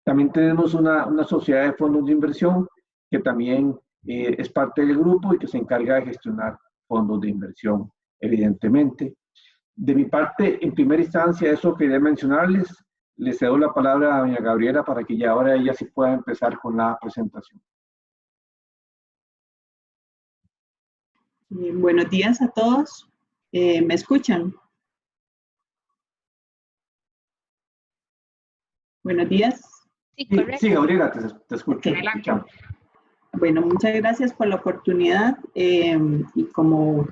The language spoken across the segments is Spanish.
También tenemos una sociedad de fondos de inversión que también es parte del grupo y que se encarga de gestionar fondos de inversión, evidentemente. De mi parte, en primera instancia, eso quería mencionarles. Les cedo la palabra a doña Gabriela para que ya ahora ella sí pueda empezar con la presentación. Buenos días a todos. ¿Me escuchan? Buenos días. Sí, correcto. Sí, Gabriela, te escucho. Okay. Bueno, muchas gracias por la oportunidad. Y como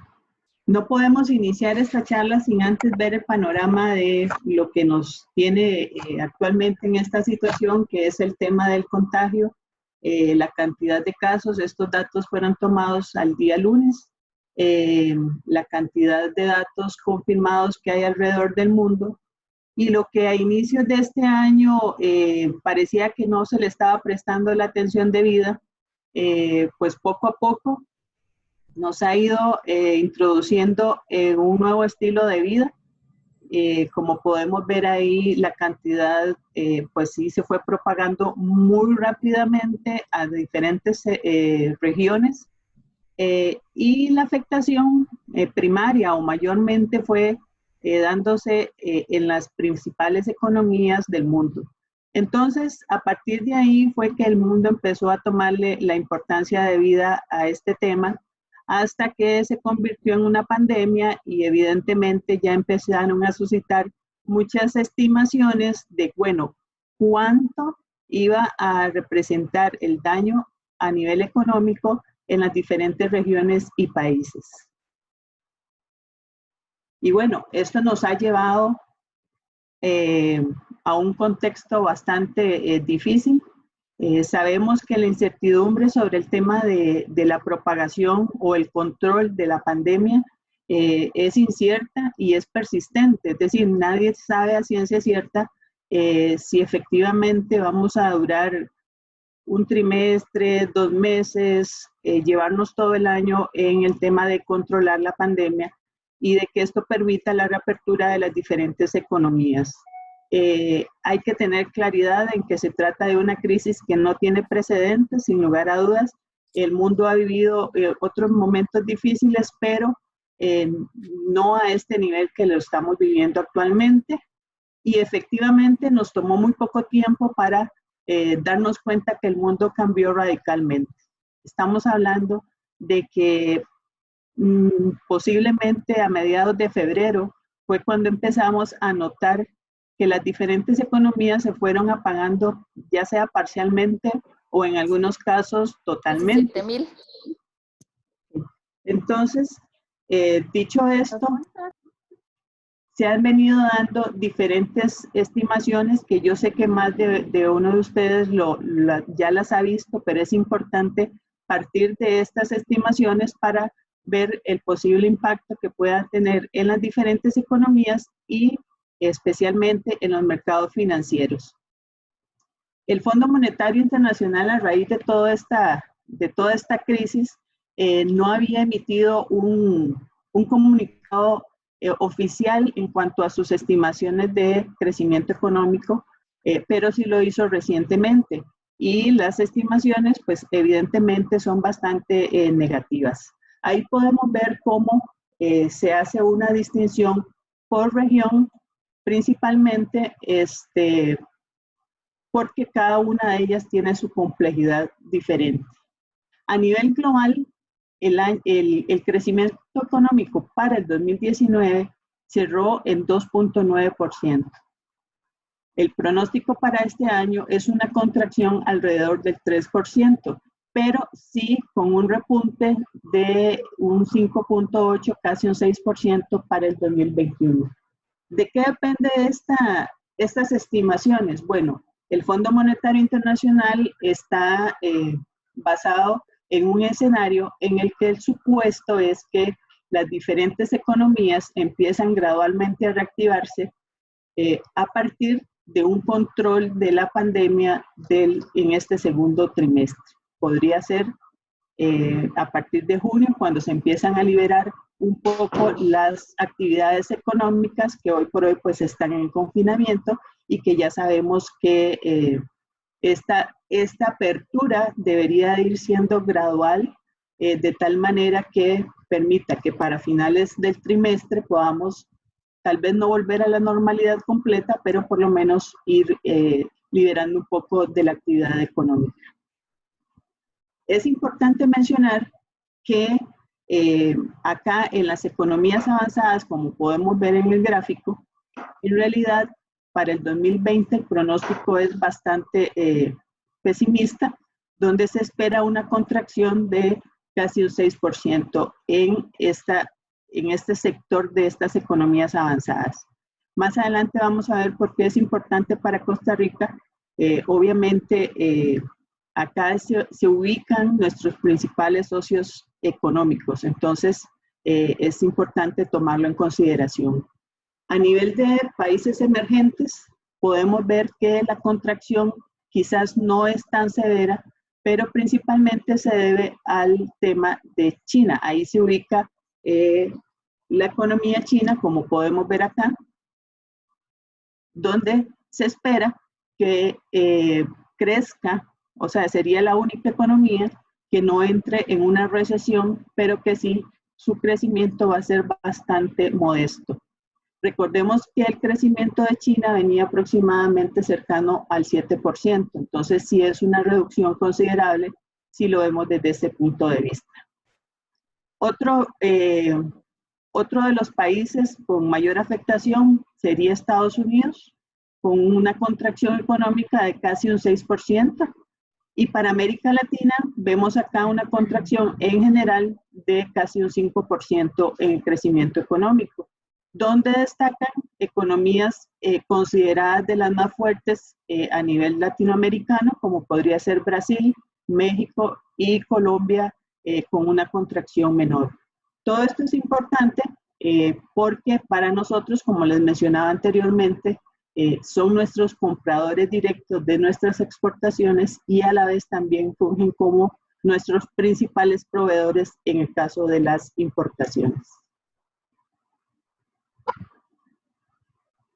no podemos iniciar esta charla sin antes ver el panorama de lo que nos tiene actualmente en esta situación, que es el tema del contagio, la cantidad de casos. Estos datos fueron tomados al día lunes. La cantidad de datos confirmados que hay alrededor del mundo, y lo que a inicios de este año parecía que no se le estaba prestando la atención debida, pues poco a poco nos ha ido introduciendo un nuevo estilo de vida. Como podemos ver ahí, la cantidad pues sí se fue propagando muy rápidamente a diferentes regiones. Y la afectación primaria o mayormente fue dándose en las principales economías del mundo. Entonces, a partir de ahí fue que el mundo empezó a tomarle la importancia debida a este tema, hasta que se convirtió en una pandemia y evidentemente ya empezaron a suscitar muchas estimaciones de, bueno, cuánto iba a representar el daño a nivel económico en las diferentes regiones y países. Y bueno, esto nos ha llevado a un contexto bastante difícil. Sabemos que la incertidumbre sobre el tema de la propagación o el control de la pandemia es incierta y es persistente. Es decir, nadie sabe a ciencia cierta si efectivamente vamos a durar un trimestre, 2 meses, llevarnos todo el año en el tema de controlar la pandemia y de que esto permita la reapertura de las diferentes economías. Hay que tener claridad en que se trata de una crisis que no tiene precedentes, sin lugar a dudas. El mundo ha vivido otros momentos difíciles, pero no a este nivel que lo estamos viviendo actualmente. Y efectivamente nos tomó muy poco tiempo para darnos cuenta que el mundo cambió radicalmente. Estamos hablando de que posiblemente a mediados de febrero fue cuando empezamos a notar que las diferentes economías se fueron apagando, ya sea parcialmente o en algunos casos totalmente. 17,000. Entonces, dicho esto, se han venido dando diferentes estimaciones que yo sé que más de uno de ustedes ya las ha visto, pero es importante partir de estas estimaciones para ver el posible impacto que puedan tener en las diferentes economías y especialmente en los mercados financieros. El Fondo Monetario Internacional, a raíz de toda esta crisis, no había emitido un comunicado oficial en cuanto a sus estimaciones de crecimiento económico, pero sí lo hizo recientemente. Y las estimaciones, pues evidentemente son bastante negativas. Ahí podemos ver cómo se hace una distinción por región, principalmente porque cada una de ellas tiene su complejidad diferente. A nivel global, el crecimiento económico para el 2019 cerró en 2.9%. El pronóstico para este año es una contracción alrededor del 3%, pero sí con un repunte de un 5.8%, casi un 6% para el 2021. ¿De qué depende estas estimaciones? Bueno, el Fondo Monetario Internacional está basado en un escenario en el que el supuesto es que las diferentes economías empiezan gradualmente a reactivarse a partir de un control de la pandemia en este segundo trimestre. Podría ser a partir de junio, cuando se empiezan a liberar un poco las actividades económicas que hoy por hoy pues están en confinamiento y que ya sabemos que Esta apertura debería ir siendo gradual, de tal manera que permita que para finales del trimestre podamos tal vez no volver a la normalidad completa, pero por lo menos ir liberando un poco de la actividad económica. Es importante mencionar que acá en las economías avanzadas, como podemos ver en el gráfico, en realidad para el 2020 el pronóstico es bastante pesimista, donde se espera una contracción de casi un 6% en este sector de estas economías avanzadas. Más adelante vamos a ver por qué es importante para Costa Rica. Obviamente, acá se ubican nuestros principales socios económicos, entonces es importante tomarlo en consideración. A nivel de países emergentes, podemos ver que la contracción quizás no es tan severa, pero principalmente se debe al tema de China. Ahí se ubica la economía china, como podemos ver acá, donde se espera que crezca, o sea, sería la única economía que no entre en una recesión, pero que sí, su crecimiento va a ser bastante modesto. Recordemos que el crecimiento de China venía aproximadamente cercano al 7%, entonces sí es una reducción considerable si lo vemos desde ese punto de vista. Otro de los países con mayor afectación sería Estados Unidos, con una contracción económica de casi un 6%, y para América Latina vemos acá una contracción en general de casi un 5% en el crecimiento económico, donde destacan economías consideradas de las más fuertes a nivel latinoamericano, como podría ser Brasil, México y Colombia, con una contracción menor. Todo esto es importante porque para nosotros, como les mencionaba anteriormente, son nuestros compradores directos de nuestras exportaciones y a la vez también fungen como nuestros principales proveedores en el caso de las importaciones.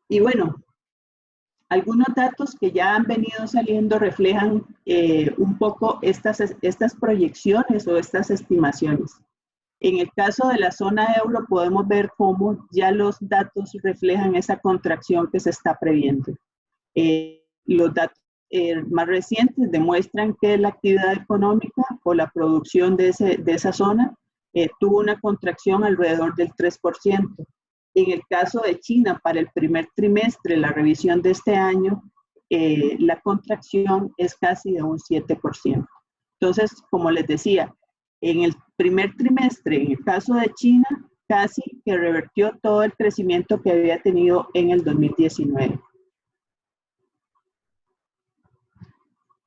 Y bueno, algunos datos que ya han venido saliendo reflejan un poco estas proyecciones o estas estimaciones. En el caso de la zona euro podemos ver cómo ya los datos reflejan esa contracción que se está previendo. Los datos más recientes demuestran que la actividad económica o la producción de esa zona tuvo una contracción alrededor del 3%. En el caso de China, para el primer trimestre, la revisión de este año, la contracción es casi de un 7%. Entonces, como les decía, en el primer trimestre, en el caso de China, casi que revertió todo el crecimiento que había tenido en el 2019.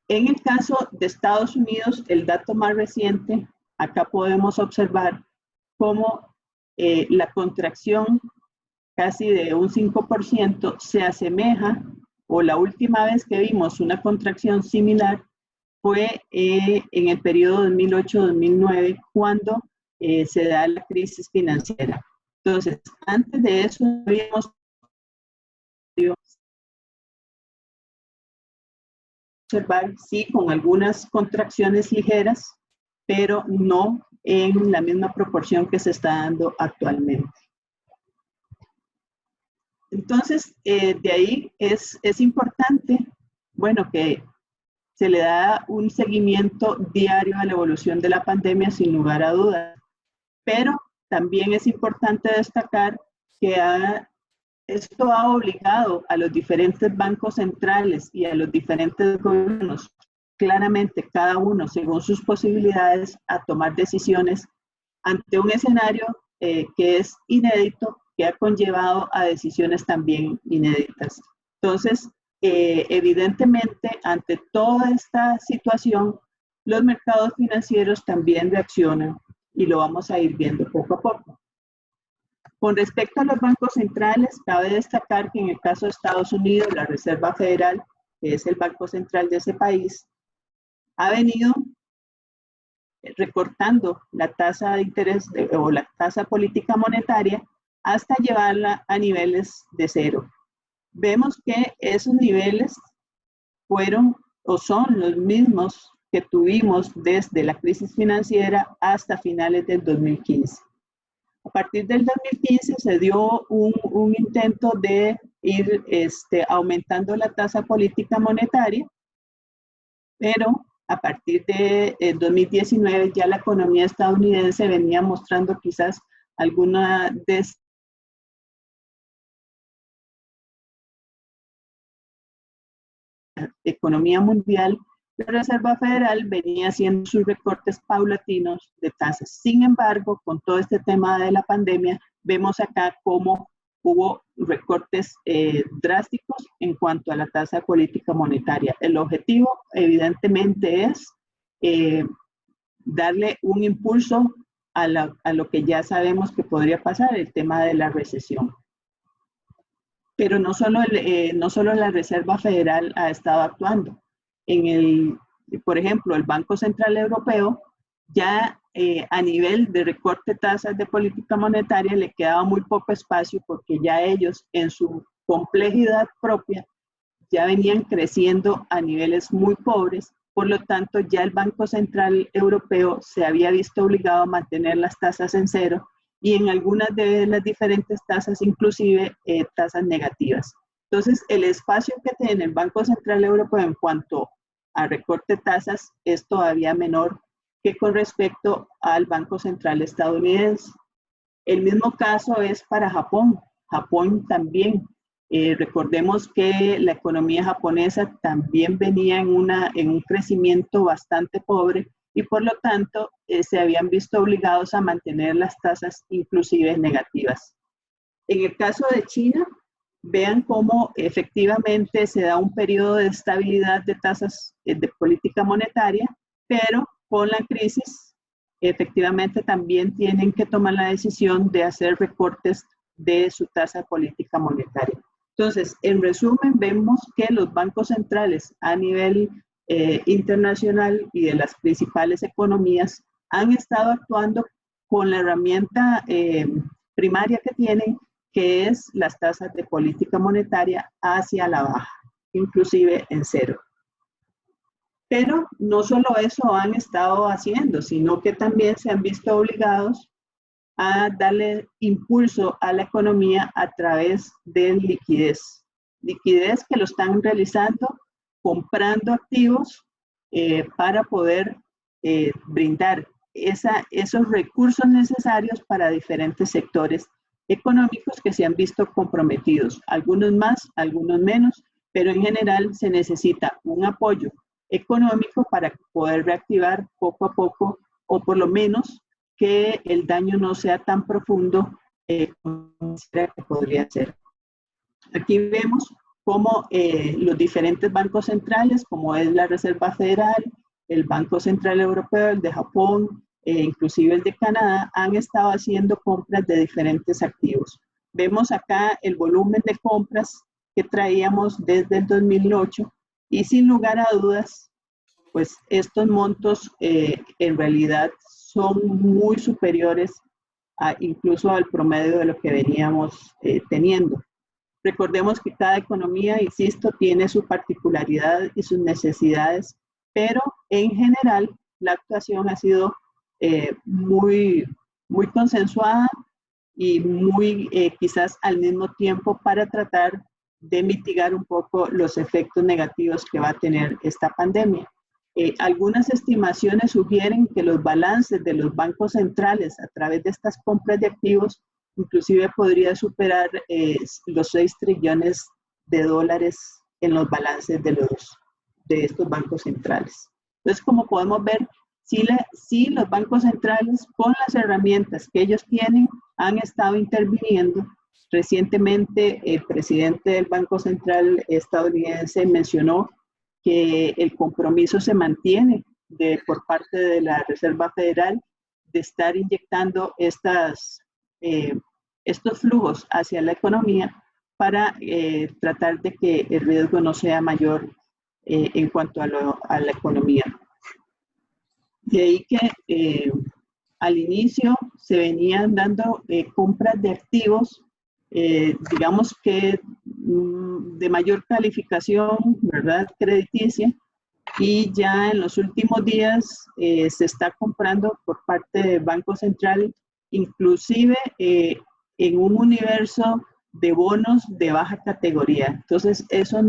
En el caso de Estados Unidos, el dato más reciente, acá podemos observar cómo la contracción casi de un 5% se asemeja, o la última vez que vimos una contracción similar fue en el periodo 2008-2009, cuando se da la crisis financiera. Entonces, antes de eso habíamos observar, sí, con algunas contracciones ligeras, pero no en la misma proporción que se está dando actualmente. Entonces, de ahí es importante, bueno, que se le da un seguimiento diario a la evolución de la pandemia sin lugar a dudas, pero también es importante destacar que esto ha obligado a los diferentes bancos centrales y a los diferentes gobiernos, claramente cada uno según sus posibilidades, a tomar decisiones ante un escenario que es inédito, que ha conllevado a decisiones también inéditas. Entonces, evidentemente, ante toda esta situación, los mercados financieros también reaccionan y lo vamos a ir viendo poco a poco. Con respecto a los bancos centrales, cabe destacar que en el caso de Estados Unidos, la Reserva Federal, que es el banco central de ese país, ha venido recortando la tasa de interés o la tasa política monetaria hasta llevarla a niveles de cero. Vemos que esos niveles fueron o son los mismos que tuvimos desde la crisis financiera hasta finales del 2015. A partir del 2015 se dio un intento de ir aumentando la tasa política monetaria, pero a partir de 2019 ya la economía estadounidense venía mostrando quizás alguna economía mundial. La Reserva Federal venía haciendo sus recortes paulatinos de tasas. Sin embargo, con todo este tema de la pandemia, vemos acá cómo hubo recortes drásticos en cuanto a la tasa política monetaria. El objetivo, evidentemente, es darle un impulso a lo que ya sabemos que podría pasar, el tema de la recesión. Pero no solo la Reserva Federal ha estado actuando. Por ejemplo, el Banco Central Europeo ya a nivel de recorte de tasas de política monetaria le quedaba muy poco espacio porque ya ellos en su complejidad propia ya venían creciendo a niveles muy pobres. Por lo tanto, ya el Banco Central Europeo se había visto obligado a mantener las tasas en cero y en algunas de las diferentes tasas, inclusive tasas negativas. Entonces, el espacio que tiene el Banco Central Europeo en cuanto a recorte de tasas es todavía menor que con respecto al Banco Central estadounidense. El mismo caso es para Japón. Japón también. Recordemos que la economía japonesa también venía en un crecimiento bastante pobre y por lo tanto se habían visto obligados a mantener las tasas inclusive negativas. En el caso de China, vean cómo efectivamente se da un periodo de estabilidad de tasas de política monetaria, pero con la crisis efectivamente también tienen que tomar la decisión de hacer recortes de su tasa política monetaria. Entonces, en resumen, vemos que los bancos centrales a nivel internacional y de las principales economías han estado actuando con la herramienta primaria que tienen, que es las tasas de política monetaria hacia la baja, inclusive en cero. Pero no solo eso han estado haciendo, sino que también se han visto obligados a darle impulso a la economía a través de liquidez. Liquidez que lo están realizando comprando activos para poder brindar esos recursos necesarios para diferentes sectores económicos que se han visto comprometidos, algunos más, algunos menos, pero en general se necesita un apoyo económico para poder reactivar poco a poco, o por lo menos que el daño no sea tan profundo como que podría ser. Aquí vemos cómo los diferentes bancos centrales, como es la Reserva Federal, el Banco Central Europeo, el de Japón, inclusive el de Canadá, han estado haciendo compras de diferentes activos. Vemos acá el volumen de compras que traíamos desde el 2008 y sin lugar a dudas, pues estos montos en realidad son muy superiores incluso al promedio de lo que veníamos teniendo. Recordemos que cada economía, insisto, tiene su particularidad y sus necesidades, pero en general la actuación ha sido muy consensuada y muy quizás al mismo tiempo para tratar de mitigar un poco los efectos negativos que va a tener esta pandemia. Algunas estimaciones sugieren que los balances de los bancos centrales a través de estas compras de activos inclusive podría superar los 6 trillones de dólares en los balances de estos bancos centrales. Entonces, como podemos ver, sí los bancos centrales con las herramientas que ellos tienen han estado interviniendo. Recientemente el presidente del Banco Central estadounidense mencionó que el compromiso se mantiene por parte de la Reserva Federal de estar inyectando estos flujos hacia la economía para tratar de que el riesgo no sea mayor en cuanto a la economía. De ahí que al inicio se venían dando compras de activos, digamos que de mayor calificación, ¿verdad?, crediticia, y ya en los últimos días se está comprando por parte del Banco Central, inclusive en un universo de bonos de baja categoría. Entonces, eso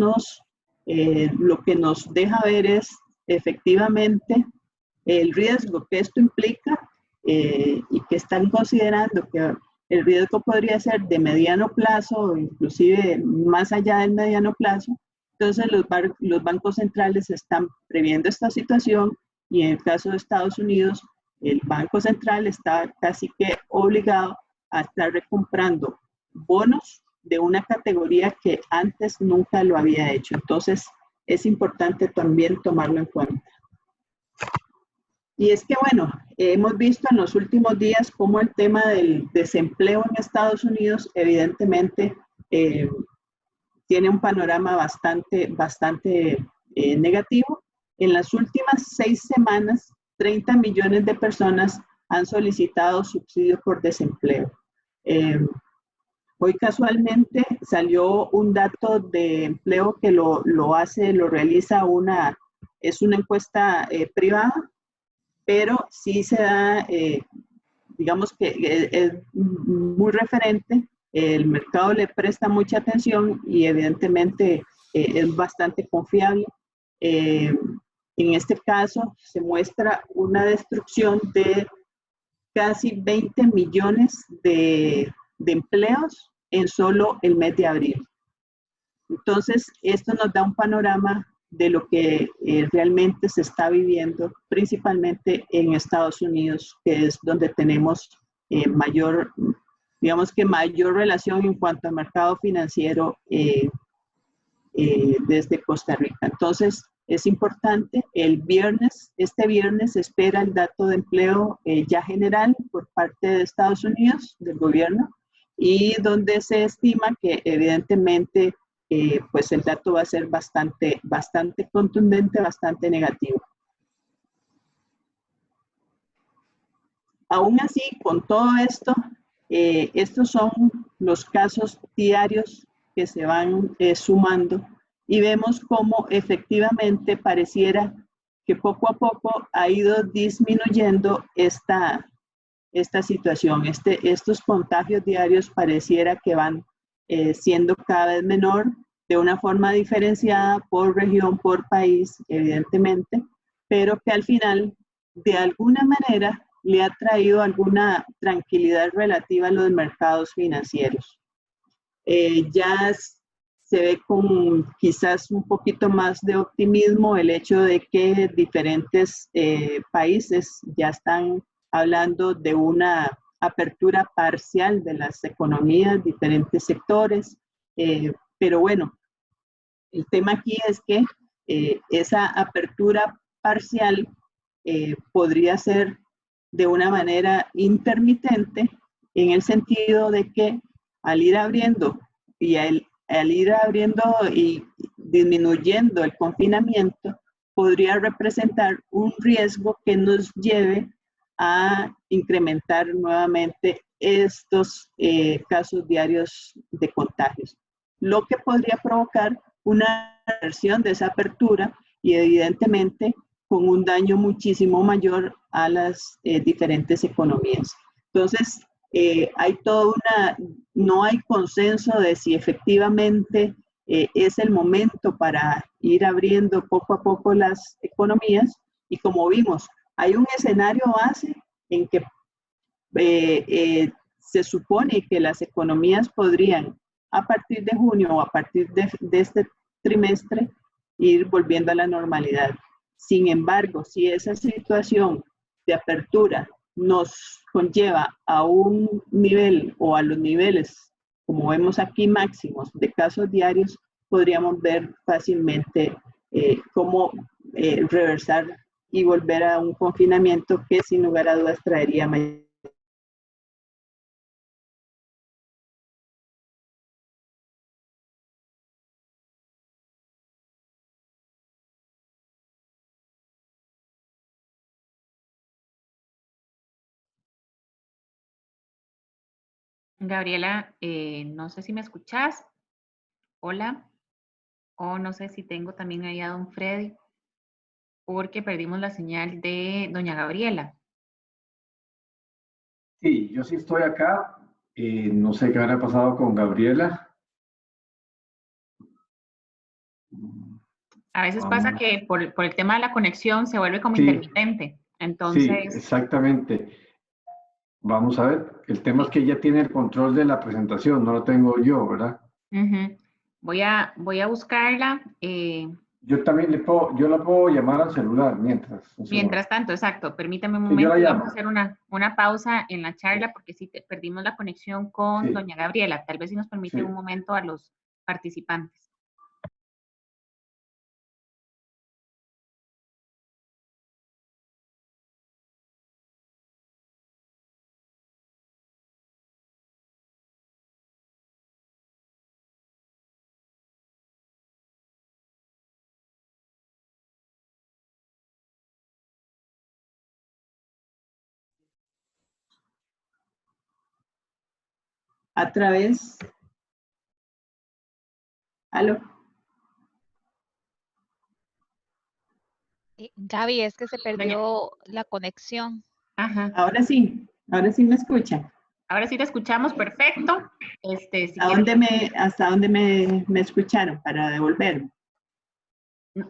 lo que nos deja ver es efectivamente el riesgo que esto implica y que están considerando que el riesgo podría ser de mediano plazo o inclusive más allá del mediano plazo. Entonces los bancos centrales están previendo esta situación y en el caso de Estados Unidos, el Banco Central está casi que obligado a estar recomprando bonos de una categoría que antes nunca lo había hecho. Entonces es importante también tomarlo en cuenta. Y es que, bueno, hemos visto en los últimos días cómo el tema del desempleo en Estados Unidos evidentemente tiene un panorama bastante negativo. En las últimas 6 semanas, 30 millones de personas han solicitado subsidio por desempleo. Hoy casualmente salió un dato de empleo que lo realiza es una encuesta privada, pero sí se da, digamos que es muy referente, el mercado le presta mucha atención y evidentemente es bastante confiable. En este caso se muestra una destrucción de casi 20 millones de empleos en solo el mes de abril. Entonces, esto nos da un panorama de lo que realmente se está viviendo, principalmente en Estados Unidos, que es donde tenemos mayor relación en cuanto al mercado financiero desde Costa Rica. Entonces, es importante, este viernes se espera el dato de empleo ya general por parte de Estados Unidos, del gobierno, y donde se estima que evidentemente pues el dato va a ser bastante contundente, bastante negativo. Aún así, con todo esto, estos son los casos diarios que se van sumando y vemos cómo efectivamente pareciera que poco a poco ha ido disminuyendo esta situación. Estos contagios diarios pareciera que van siendo cada vez menor, de una forma diferenciada por región, por país, evidentemente, pero que al final, de alguna manera, le ha traído alguna tranquilidad relativa a los mercados financieros. Ya se ve con quizás un poquito más de optimismo el hecho de que diferentes países ya están hablando de una apertura parcial de las economías, diferentes sectores, pero bueno, el tema aquí es que esa apertura parcial podría ser de una manera intermitente en el sentido de que al ir abriendo y disminuyendo el confinamiento, podría representar un riesgo que nos lleve a incrementar nuevamente estos casos diarios de contagios, lo que podría provocar una reversión de esa apertura y evidentemente con un daño muchísimo mayor a las diferentes economías. Entonces, no hay consenso de si efectivamente es el momento para ir abriendo poco a poco las economías y como vimos, hay un escenario base en que se supone que las economías podrían a partir de junio o a partir de este trimestre ir volviendo a la normalidad. Sin embargo, si esa situación de apertura nos conlleva a un nivel o a los niveles, como vemos aquí, máximos de casos diarios, podríamos ver fácilmente cómo reversar y volver a un confinamiento que sin lugar a dudas traería mayor. Gabriela, no sé si me escuchás. Hola. O no sé si tengo también ahí a don Freddy. porque perdimos la señal de doña Gabriela. Sí, yo sí estoy acá. No sé qué habrá pasado con Gabriela. A veces pasa que por el tema de la conexión se vuelve como Sí, intermitente. sí, Entonces, exactamente. Vamos a ver. El tema es que ella tiene el control de la presentación, no lo tengo yo, ¿verdad? voy a buscarla. Yo también yo la puedo llamar al celular mientras. Un segundo. Mientras tanto, exacto, permítame un Sí, yo momento la y llamo. vamos a hacer una pausa en la charla porque sí perdimos la conexión con Sí. doña Gabriela. Tal vez si nos permite Sí. un momento a los participantes. A través. ¿Aló? Gaby, es que se perdió la conexión. Ajá. Ahora sí me escuchan. Ahora sí te escuchamos perfecto. Si ¿Hasta dónde me escucharon para devolverme?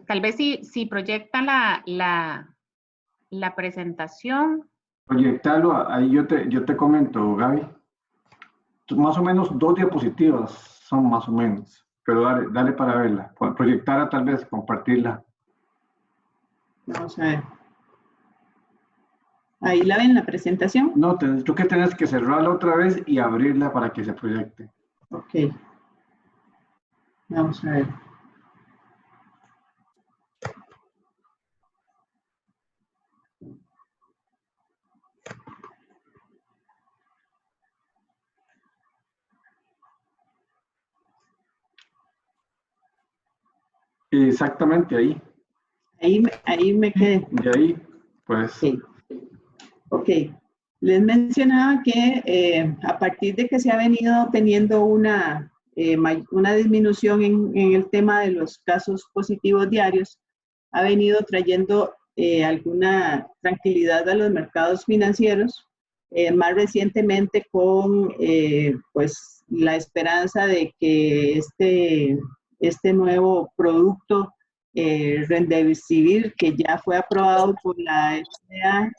tal vez si proyectan la presentación. Proyectarlo, ahí yo te comento, Gaby. Más o menos 2 diapositivas son más o menos, pero dale para verla. Proyectarla tal vez, compartirla. Vamos a ver. Ahí la ven, la presentación. No, tú que tienes que cerrarla otra vez y abrirla para que se proyecte. Ok. Vamos a ver. Exactamente ahí. Ahí me quedé. De ahí, pues. Ok. Les mencionaba que a partir de que se ha venido teniendo una disminución en el tema de los casos positivos diarios, ha venido trayendo alguna tranquilidad a los mercados financieros, más recientemente con pues la esperanza de que este nuevo producto Remdesivir, que ya fue aprobado por la FDA,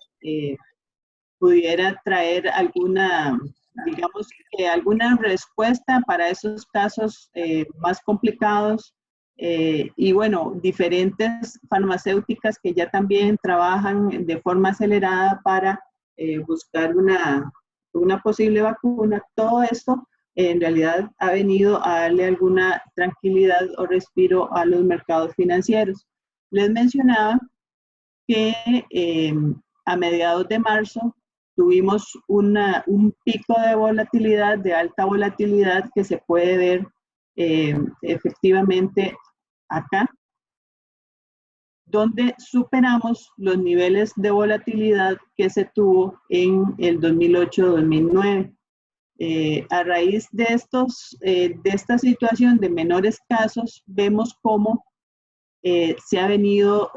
pudiera traer alguna, digamos que alguna respuesta para esos casos más complicados. Y bueno, diferentes farmacéuticas que ya también trabajan de forma acelerada para buscar una posible vacuna. Todo esto en realidad ha venido a darle alguna tranquilidad o respiro a los mercados financieros. Les mencionaba que a mediados de marzo tuvimos un pico de volatilidad, de alta volatilidad, que se puede ver efectivamente acá, donde superamos los niveles de volatilidad que se tuvo en el 2008-2009. A raíz de esta situación de menores casos, vemos cómo se ha venido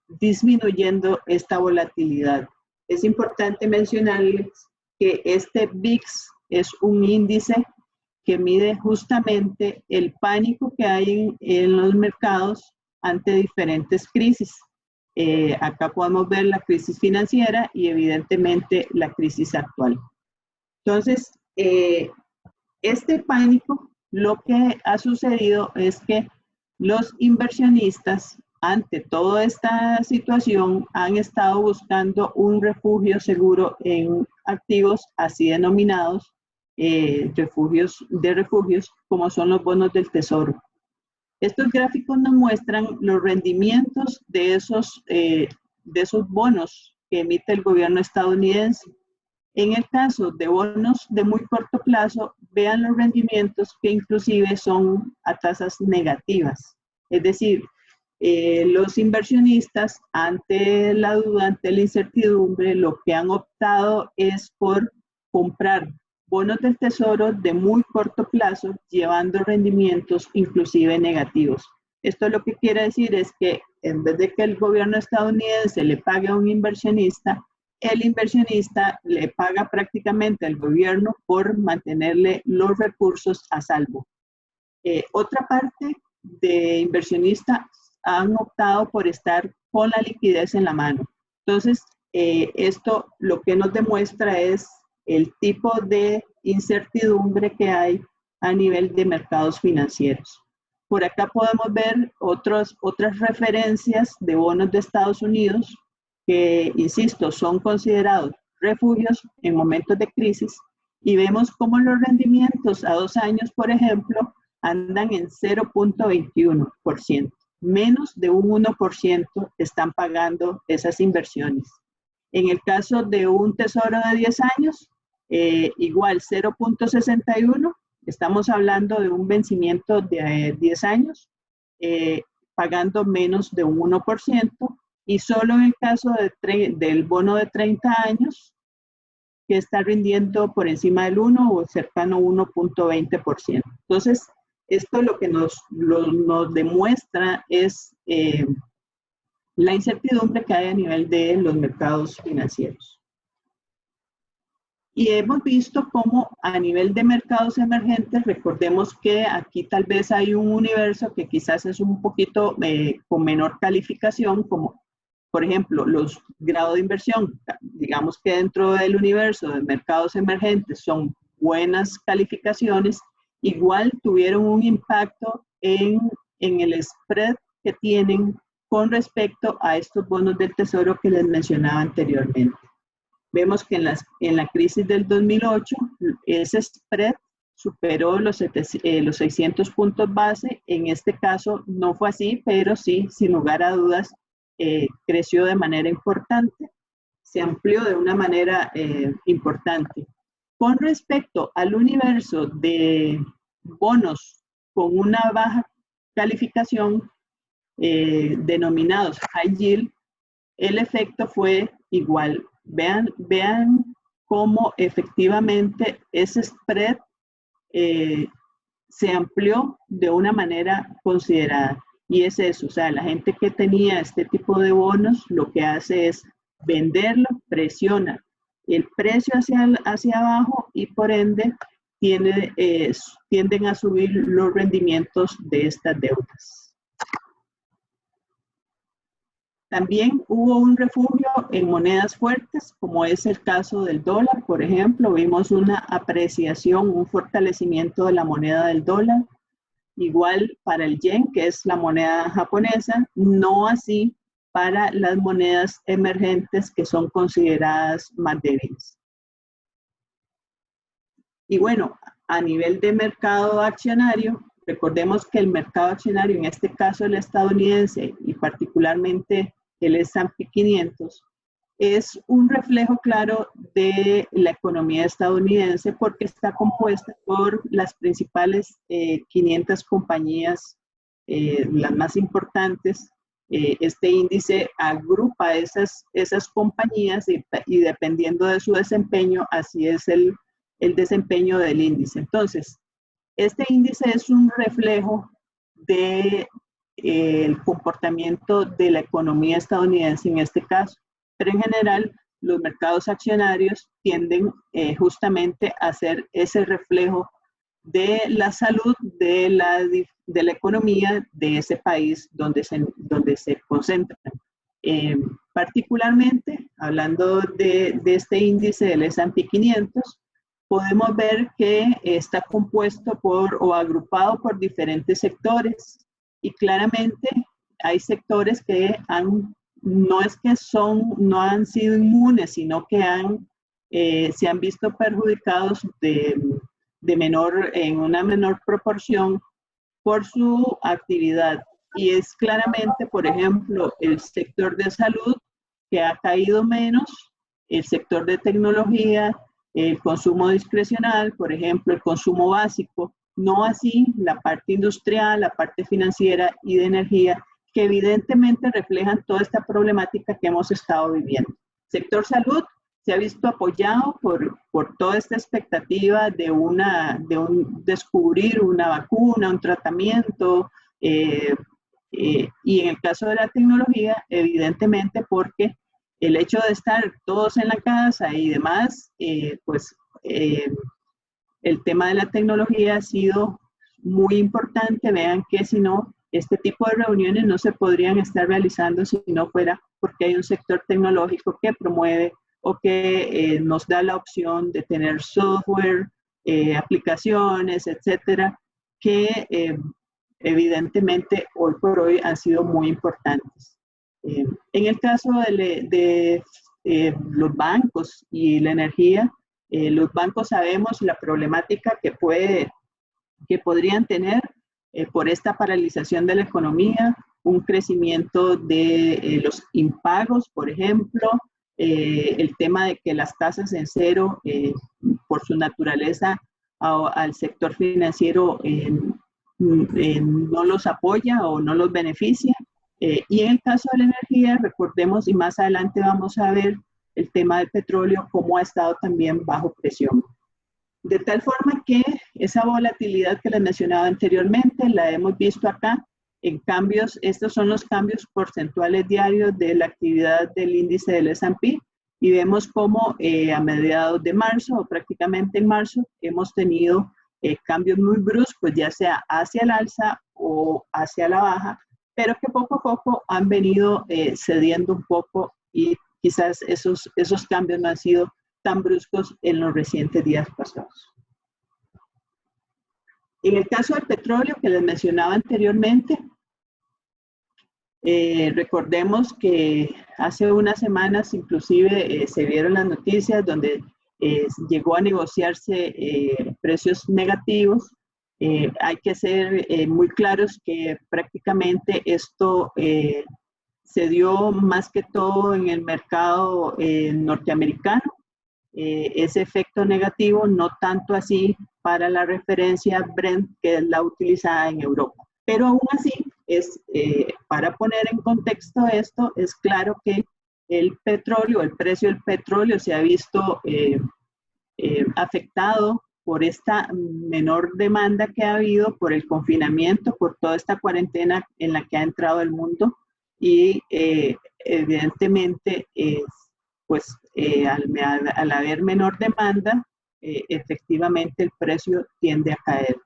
disminuyendo esta volatilidad. Es importante mencionarles que este VIX es un índice que mide justamente el pánico que hay en los mercados ante diferentes crisis. Acá podemos ver la crisis financiera y evidentemente la crisis actual. Entonces, este pánico, lo que ha sucedido es que los inversionistas, ante toda esta situación, han estado buscando un refugio seguro en activos así denominados refugios, como son los bonos del tesoro. Estos gráficos nos muestran los rendimientos de esos bonos que emite el gobierno estadounidense. En el caso de bonos de muy corto plazo, vean los rendimientos que inclusive son a tasas negativas. Es decir, los inversionistas, ante la duda, ante la incertidumbre, lo que han optado es por comprar bonos del tesoro de muy corto plazo, llevando rendimientos inclusive negativos. Esto lo que quiere decir es que en vez de que el gobierno estadounidense le pague a un inversionista, el inversionista le paga prácticamente al gobierno por mantenerle los recursos a salvo. Otra parte de inversionistas han optado por estar con la liquidez en la mano. Entonces, esto lo que nos demuestra es el tipo de incertidumbre que hay a nivel de mercados financieros. Por acá podemos ver otras referencias de bonos de Estados Unidos que, insisto, son considerados refugios en momentos de crisis, y vemos cómo los rendimientos a 2 años, por ejemplo, andan en 0.21%. Menos de un 1% están pagando esas inversiones. En el caso de un tesoro de 10 años, igual 0.61%. Estamos hablando de un vencimiento de 10 años, pagando menos de un 1%, y solo en el caso del bono de 30 años, que está rindiendo por encima del 1 o cercano a 1.20%. Entonces, esto lo que nos demuestra es la incertidumbre que hay a nivel de los mercados financieros. Y hemos visto cómo a nivel de mercados emergentes, recordemos que aquí tal vez hay un universo que quizás es un poquito con menor calificación, como por ejemplo los grados de inversión. Digamos que dentro del universo de mercados emergentes son buenas calificaciones, igual tuvieron un impacto en el spread que tienen con respecto a estos bonos del tesoro que les mencionaba anteriormente. Vemos que en la crisis del 2008, ese spread superó los 600 puntos base. En este caso no fue así, pero sí, sin lugar a dudas, creció de manera importante, se amplió de una manera importante. Con respecto al universo de bonos con una baja calificación, denominados high yield, el efecto fue igual. Vean cómo efectivamente ese spread se amplió de una manera considerada. Y es eso, o sea, la gente que tenía este tipo de bonos lo que hace es venderlo, presiona el precio hacia abajo, y por ende tienden a subir los rendimientos de estas deudas. También hubo un refugio en monedas fuertes, como es el caso del dólar, por ejemplo. Vimos una apreciación, un fortalecimiento de la moneda del dólar. Igual para el yen, que es la moneda japonesa, no así para las monedas emergentes que son consideradas más débiles. Y bueno, a nivel de mercado accionario, recordemos que el mercado accionario, en este caso el estadounidense y particularmente el S&P 500, es un reflejo claro de la economía estadounidense porque está compuesta por las principales 500 compañías, las más importantes. Este índice agrupa esas compañías y dependiendo de su desempeño, así es el desempeño del índice. Entonces, este índice es un reflejo del comportamiento de la economía estadounidense en este caso, pero en general los mercados accionarios tienden justamente a ser ese reflejo de la salud de la economía de ese país donde se concentran. Particularmente, hablando de este índice del S&P 500, podemos ver que está compuesto o agrupado por diferentes sectores, y claramente hay sectores que no han sido inmunes, sino que se han visto perjudicados en una menor proporción por su actividad. Y es claramente, por ejemplo, el sector de salud, que ha caído menos, el sector de tecnología, el consumo discrecional, por ejemplo, el consumo básico, no así la parte industrial, la parte financiera y de energía, que evidentemente reflejan toda esta problemática que hemos estado viviendo. Sector salud se ha visto apoyado por toda esta expectativa de descubrir una vacuna, un tratamiento, Y en el caso de la tecnología, evidentemente porque el hecho de estar todos en la casa y demás, el tema de la tecnología ha sido muy importante. Vean que si no, este tipo de reuniones no se podrían estar realizando si no fuera porque hay un sector tecnológico que promueve o que nos da la opción de tener software, aplicaciones, etcétera, que evidentemente hoy por hoy han sido muy importantes. En el caso de los bancos y la energía, los bancos sabemos la problemática que podrían tener por esta paralización de la economía, un crecimiento de los impagos, por ejemplo, el tema de que las tasas en cero, por su naturaleza, al sector financiero no los apoya o no los beneficia. Y en el caso de la energía, recordemos, y más adelante vamos a ver el tema del petróleo, cómo ha estado también bajo presión. De tal forma que esa volatilidad que les mencionaba anteriormente, la hemos visto acá en cambios. Estos son los cambios porcentuales diarios de la actividad del índice del S&P, y vemos cómo a mediados de marzo, o prácticamente en marzo, hemos tenido cambios muy bruscos, ya sea hacia el alza o hacia la baja, pero que poco a poco han venido cediendo un poco, y quizás esos cambios no han sido tan bruscos en los recientes días pasados. En el caso del petróleo que les mencionaba anteriormente, recordemos que hace unas semanas inclusive se vieron las noticias donde llegó a negociarse precios negativos. Hay que ser muy claros que prácticamente esto se dio más que todo en el mercado norteamericano, ese efecto negativo, no tanto así para la referencia Brent, que es la utilizada en Europa. Pero aún así, para poner en contexto esto, es claro que el precio del petróleo se ha visto afectado por esta menor demanda que ha habido, por el confinamiento, por toda esta cuarentena en la que ha entrado el mundo, y evidentemente al haber menor demanda, efectivamente el precio tiende a caer.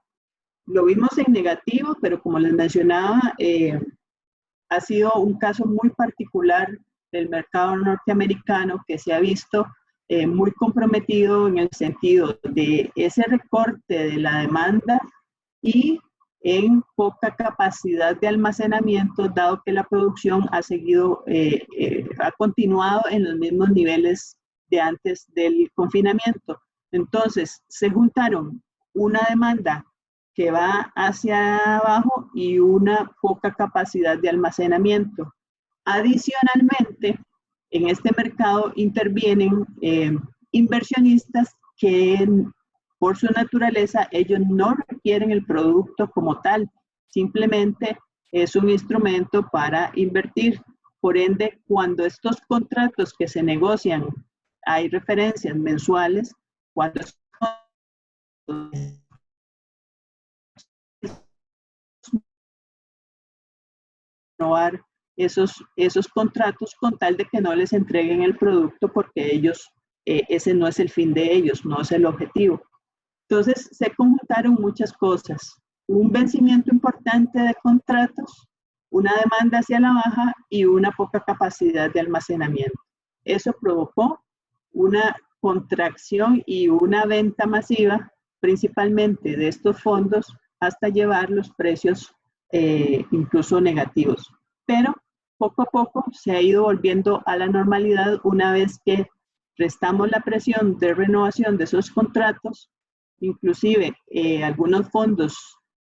Lo vimos en negativo, pero como les mencionaba, ha sido un caso muy particular del mercado norteamericano, que se ha visto muy comprometido en el sentido de ese recorte de la demanda y en poca capacidad de almacenamiento, dado que la producción ha continuado en los mismos niveles de antes del confinamiento. Entonces, se juntaron una demanda que va hacia abajo y una poca capacidad de almacenamiento. Adicionalmente, en este mercado intervienen inversionistas que por su naturaleza ellos no requieren el producto como tal, simplemente es un instrumento para invertir. Por ende, cuando estos contratos que se negocian, hay referencias mensuales, cuando renovar esos contratos con tal de que no les entreguen el producto, porque ellos, ese no es el fin de ellos, no es el objetivo. Entonces se conjuntaron muchas cosas, un vencimiento importante de contratos, una demanda hacia la baja y una poca capacidad de almacenamiento. Eso provocó una contracción y una venta masiva, principalmente de estos fondos, hasta llevar los precios incluso negativos. Pero poco a poco se ha ido volviendo a la normalidad una vez que restamos la presión de renovación de esos contratos. Inclusive algunos fondos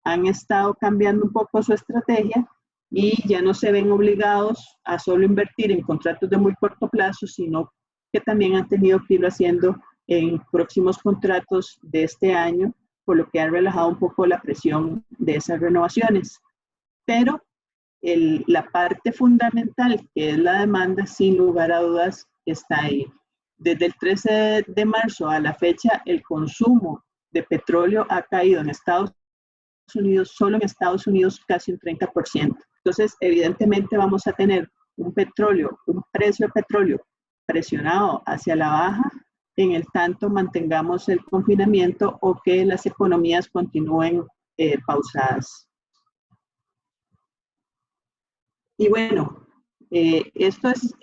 han estado cambiando un poco su estrategia y ya no se ven obligados a solo invertir en contratos de muy corto plazo, sino que también han tenido que irlo haciendo en próximos contratos de este año, por lo que ha relajado un poco la presión de esas renovaciones. Pero la parte fundamental, que es la demanda, sin lugar a dudas, está ahí. Desde el 13 de marzo a la fecha, el consumo de petróleo ha caído en Estados Unidos, solo en Estados Unidos, casi un 30%. Entonces, evidentemente vamos a tener un precio de petróleo presionado hacia la baja, en el tanto mantengamos el confinamiento o que las economías continúen pausadas. Y bueno, esto es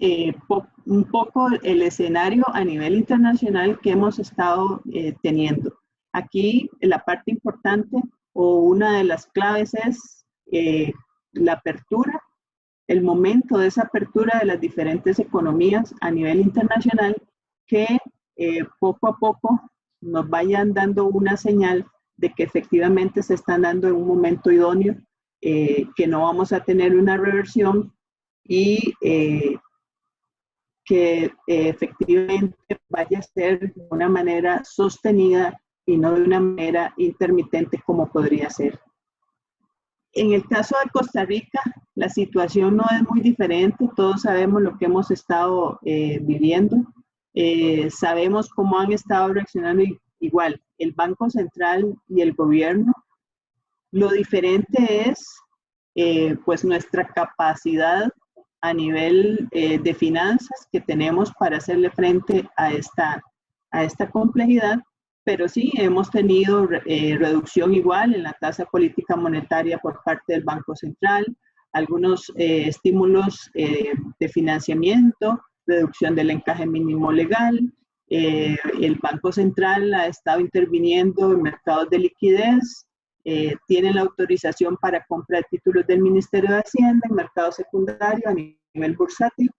un poco el escenario a nivel internacional que hemos estado teniendo. Aquí la parte importante o una de las claves es la apertura, el momento de esa apertura de las diferentes economías a nivel internacional que poco a poco nos vayan dando una señal de que efectivamente se están dando en un momento idóneo, que no vamos a tener una reversión y que efectivamente vaya a ser de una manera sostenida y no de una manera intermitente como podría ser. En el caso de Costa Rica, la situación no es muy diferente. Todos sabemos lo que hemos estado viviendo. Sabemos cómo han estado reaccionando igual el Banco Central y el gobierno. Lo diferente es pues nuestra capacidad a nivel de finanzas que tenemos para hacerle frente a esta complejidad, pero sí hemos tenido reducción igual en la tasa política monetaria por parte del Banco Central, algunos estímulos de financiamiento, reducción del encaje mínimo legal. El Banco Central ha estado interviniendo en mercados de liquidez, tiene la autorización para comprar títulos del Ministerio de Hacienda en mercado secundario a nivel bursátil.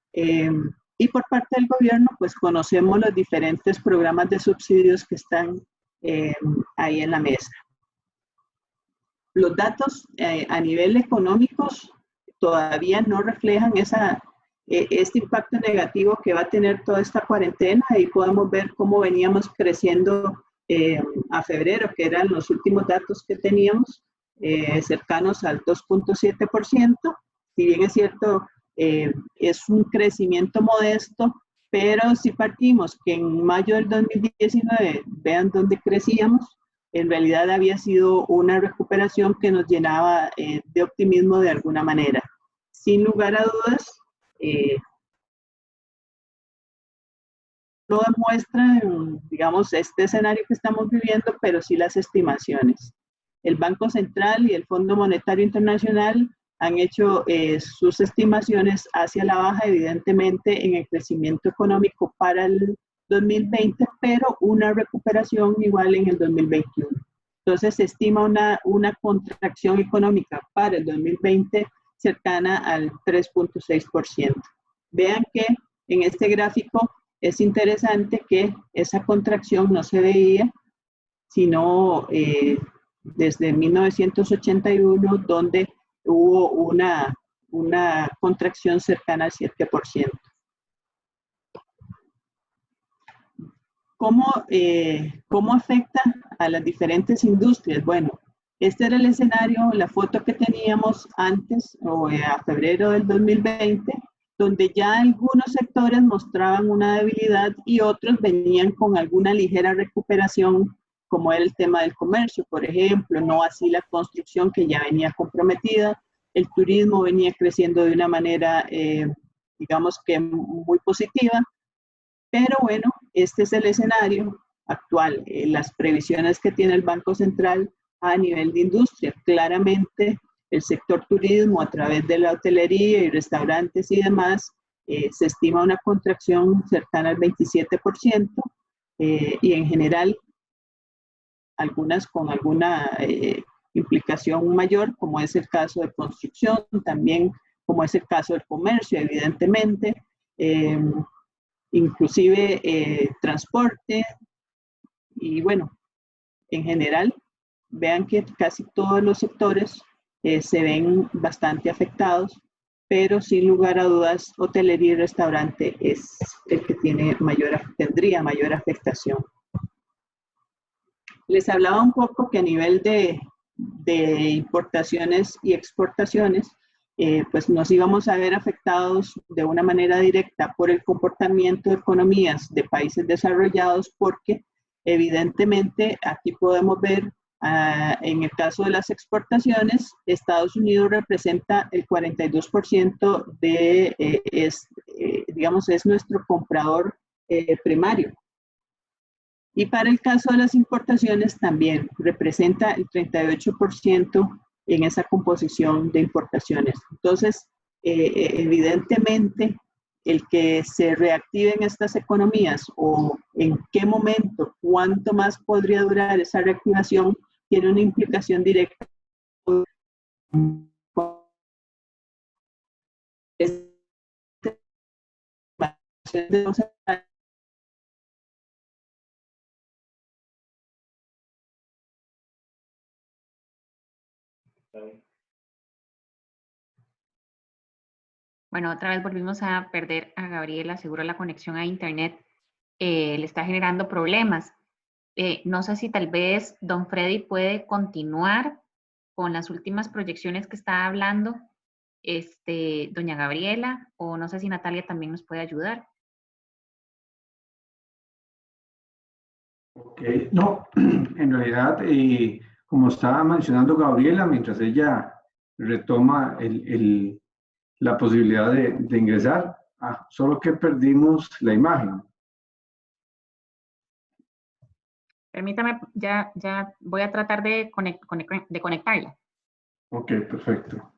Y por parte del gobierno, pues conocemos los diferentes programas de subsidios que están ahí en la mesa. Los datos a nivel económicos todavía no reflejan este impacto negativo que va a tener toda esta cuarentena. Ahí podemos ver cómo veníamos creciendo a febrero, que eran los últimos datos que teníamos, cercanos al 2.7%. Si bien es cierto, es un crecimiento modesto, pero si partimos que en mayo del 2019, vean dónde crecíamos, en realidad había sido una recuperación que nos llenaba de optimismo de alguna manera. Sin lugar a dudas, no demuestran, digamos, este escenario que estamos viviendo, pero sí las estimaciones. El Banco Central y el Fondo Monetario Internacional han hecho sus estimaciones hacia la baja, evidentemente, en el crecimiento económico para el 2020, pero una recuperación igual en el 2021. Entonces, se estima una contracción económica para el 2020 cercana al 3.6%. Vean que en este gráfico es interesante que esa contracción no se veía, sino desde 1981, donde hubo una contracción cercana al 7%. ¿Cómo afecta a las diferentes industrias? Bueno, este era el escenario, la foto que teníamos antes, o a febrero del 2020, donde ya algunos sectores mostraban una debilidad y otros venían con alguna ligera recuperación, como era el tema del comercio, por ejemplo, no así la construcción, que ya venía comprometida. El turismo venía creciendo de una manera, digamos que muy positiva, pero bueno, este es el escenario actual, las previsiones que tiene el Banco Central a nivel de industria. Claramente, el sector turismo, a través de la hotelería y restaurantes y demás, se estima una contracción cercana al 27%, y en general, algunas con alguna implicación mayor, como es el caso de construcción, también como es el caso del comercio, evidentemente, inclusive transporte, y bueno, en general, vean que casi todos los sectores se ven bastante afectados, pero sin lugar a dudas, hotelería y restaurante es el que tendría mayor afectación. Les hablaba un poco que a nivel de importaciones y exportaciones, pues nos íbamos a ver afectados de una manera directa por el comportamiento de economías de países desarrollados, porque evidentemente aquí podemos ver En el caso de las exportaciones, Estados Unidos representa el 42% digamos, es nuestro comprador primario. Y para el caso de las importaciones también representa el 38% en esa composición de importaciones. Entonces, evidentemente, el que se reactiven estas economías o en qué momento, cuánto más podría durar esa reactivación, tiene una implicación directa. Bueno, otra vez volvimos a perder a Gabriela, seguro la conexión a internet le está generando problemas. No sé si tal vez don Freddy puede continuar con las últimas proyecciones que está hablando doña Gabriela, o no sé si Natalia también nos puede ayudar. Ok, no, en realidad, como estaba mencionando Gabriela, mientras ella retoma la posibilidad de ingresar, solo que perdimos la imagen. Permítame, ya voy a tratar de conectarla. Ok, perfecto.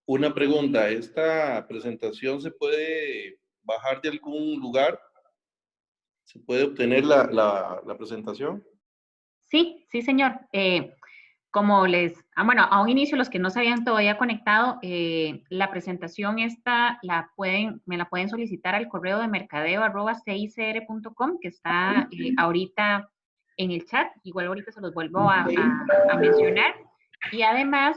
Una pregunta, ¿esta presentación se puede bajar de algún lugar? ¿Se puede obtener la presentación? Sí, sí, señor. Como bueno, a un inicio, los que no se habían todavía conectado, la presentación esta me la pueden solicitar al correo de mercadeo@cicr.com, que está ahorita en el chat. Igual ahorita se los vuelvo a mencionar. Y además,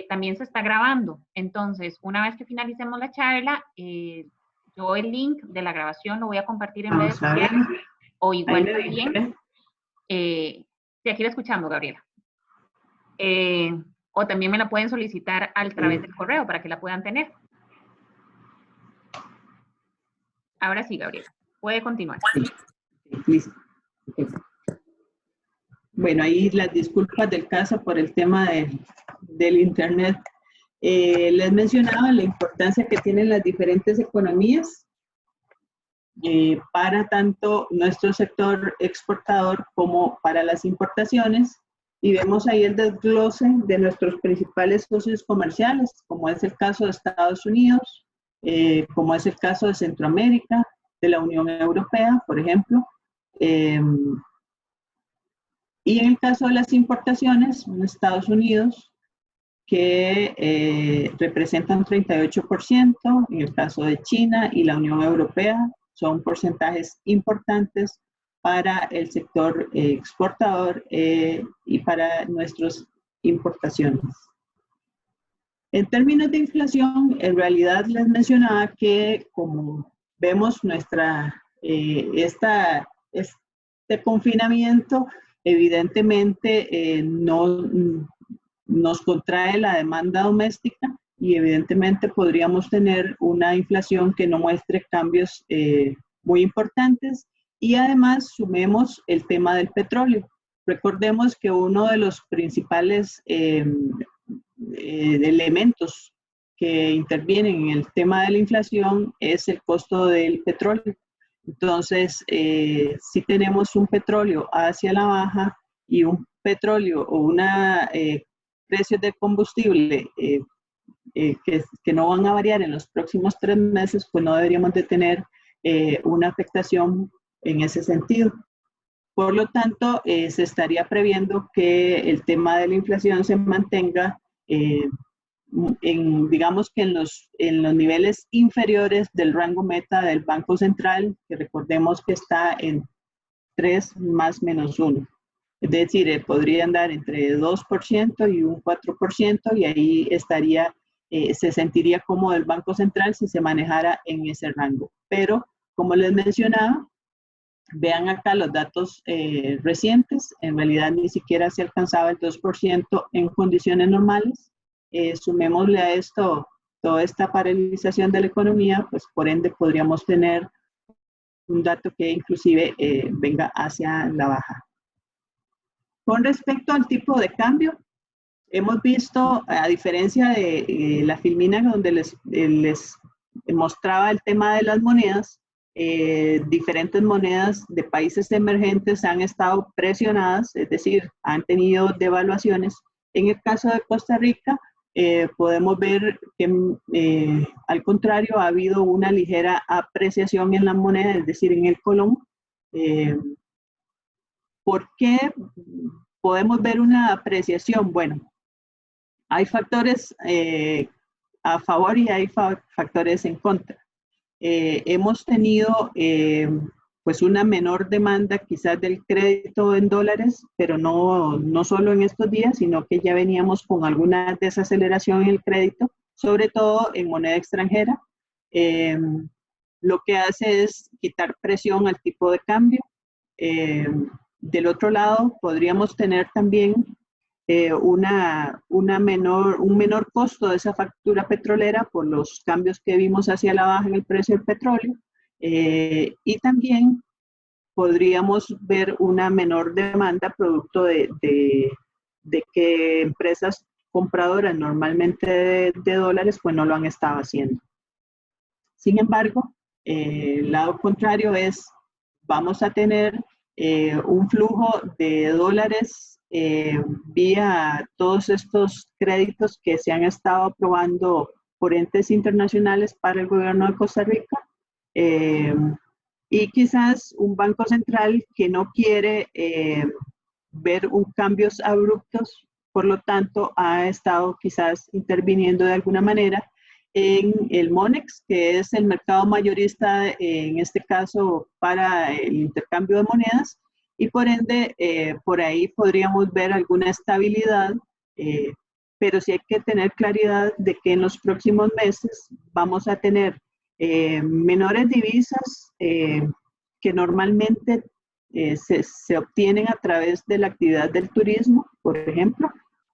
también se está grabando. Entonces, una vez que finalicemos la charla, yo el link de la grabación lo voy a compartir en redes sociales, o igual también, sí, aquí la escuchamos, Gabriela. O también me la pueden solicitar a través del correo para que la puedan tener. Ahora sí, Gabriela, puede continuar. Listo. Bueno, ahí las disculpas del caso por el tema del internet. Les mencionaba la importancia que tienen las diferentes economías para tanto nuestro sector exportador como para las importaciones. Y vemos ahí el desglose de nuestros principales socios comerciales, como es el caso de Estados Unidos, como es el caso de Centroamérica, de la Unión Europea, por ejemplo. Y en el caso de las importaciones, Estados Unidos, que representan 38%, en el caso de China y la Unión Europea, son porcentajes importantes para el sector exportador y para nuestras importaciones. En términos de inflación, en realidad les mencionaba que como vemos este confinamiento, evidentemente nos contrae la demanda doméstica y evidentemente podríamos tener una inflación que no muestre cambios muy importantes, y además sumemos el tema del petróleo. Recordemos que uno de los principales elementos que intervienen en el tema de la inflación es el costo del petróleo. Entonces, si tenemos un petróleo hacia la baja y un petróleo o una precios de combustible que no van a variar en los próximos 3 meses, pues no deberíamos de tener una afectación en ese sentido. Por lo tanto, se estaría previendo que el tema de la inflación se mantenga digamos que en los niveles inferiores del rango meta del Banco Central, que recordemos que está en 3 más menos 1. Es decir, podría andar entre 2% y un 4%, y ahí estaría, se sentiría cómodo el Banco Central si se manejara en ese rango. Pero, como les mencionaba, Vean acá los datos recientes, en realidad ni siquiera se alcanzaba el 2% en condiciones normales. Sumémosle a esto toda esta paralización de la economía, pues por ende podríamos tener un dato que inclusive venga hacia la baja. Con respecto al tipo de cambio, hemos visto, a diferencia de la filmina donde les mostraba el tema de las monedas, diferentes monedas de países emergentes han estado presionadas, es decir, han tenido devaluaciones. En el caso de Costa Rica, podemos ver que al contrario ha habido una ligera apreciación en la moneda, es decir, en el colón. ¿Por qué podemos ver una apreciación? Bueno, hay factores a favor y hay factores en contra. Hemos tenido pues una menor demanda quizás del crédito en dólares, pero no solo en estos días, sino que ya veníamos con alguna desaceleración en el crédito, sobre todo en moneda extranjera. Lo que hace es quitar presión al tipo de cambio. Del otro lado, podríamos tener también un menor costo de esa factura petrolera por los cambios que vimos hacia la baja en el precio del petróleo, y también podríamos ver una menor demanda producto de que empresas compradoras normalmente de dólares pues no lo han estado haciendo. Sin embargo, el lado contrario es, vamos a tener un flujo de dólares vía todos estos créditos que se han estado aprobando por entes internacionales para el gobierno de Costa Rica, y quizás un banco central que no quiere ver cambios abruptos, por lo tanto ha estado quizás interviniendo de alguna manera en el MONEX, que es el mercado mayorista en este caso para el intercambio de monedas, y por ende, por ahí podríamos ver alguna estabilidad, pero sí hay que tener claridad de que en los próximos meses vamos a tener menores divisas que normalmente se obtienen a través de la actividad del turismo, por ejemplo,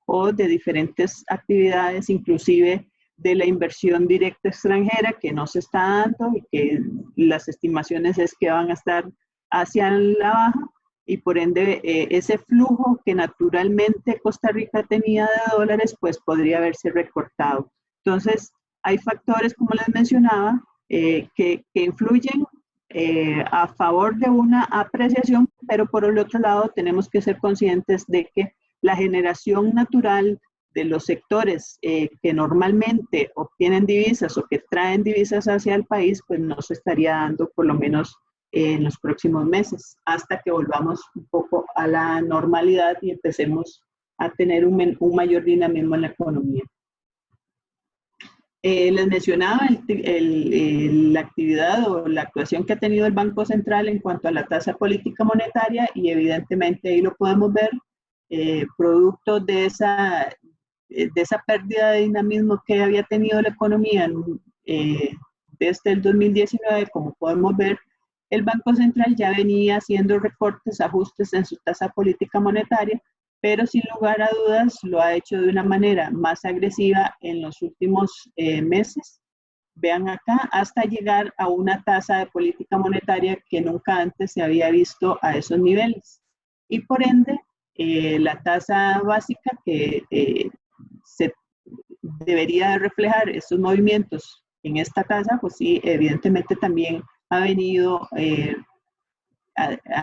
o de diferentes actividades, inclusive de la inversión directa extranjera que no se está dando y que las estimaciones es que van a estar hacia la baja. Y por ende ese flujo que naturalmente Costa Rica tenía de dólares, pues podría haberse recortado. Entonces, hay factores, como les mencionaba, que influyen a favor de una apreciación, pero por el otro lado tenemos que ser conscientes de que la generación natural de los sectores que normalmente obtienen divisas o que traen divisas hacia el país, pues no se estaría dando por lo menos en los próximos meses, hasta que volvamos un poco a la normalidad y empecemos a tener un mayor dinamismo en la economía. Les mencionaba la actividad o la actuación que ha tenido el Banco Central en cuanto a la tasa política monetaria, y evidentemente ahí lo podemos ver, producto de esa pérdida de dinamismo que había tenido la economía desde el 2019, como podemos ver, el Banco Central ya venía haciendo recortes, ajustes en su tasa política monetaria, pero sin lugar a dudas lo ha hecho de una manera más agresiva en los últimos meses. Vean acá, hasta llegar a una tasa de política monetaria que nunca antes se había visto a esos niveles. Y por ende, la tasa básica que se debería reflejar estos movimientos en esta tasa, pues sí, evidentemente también ha venido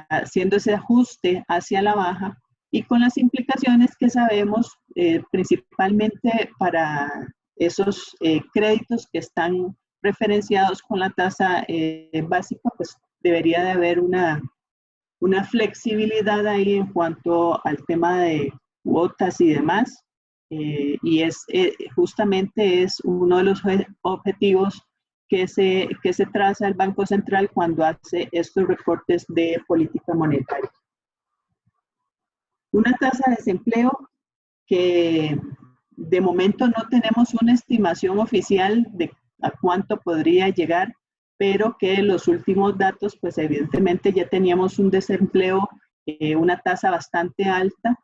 haciendo ese ajuste hacia la baja, y con las implicaciones que sabemos, principalmente para esos créditos que están referenciados con la tasa básica, pues debería de haber una flexibilidad ahí en cuanto al tema de cuotas y demás, y justamente es uno de los objetivos que se traza el Banco Central cuando hace estos recortes de política monetaria. Una tasa de desempleo que de momento no tenemos una estimación oficial de a cuánto podría llegar, pero que los últimos datos, pues evidentemente ya teníamos un desempleo, una tasa bastante alta.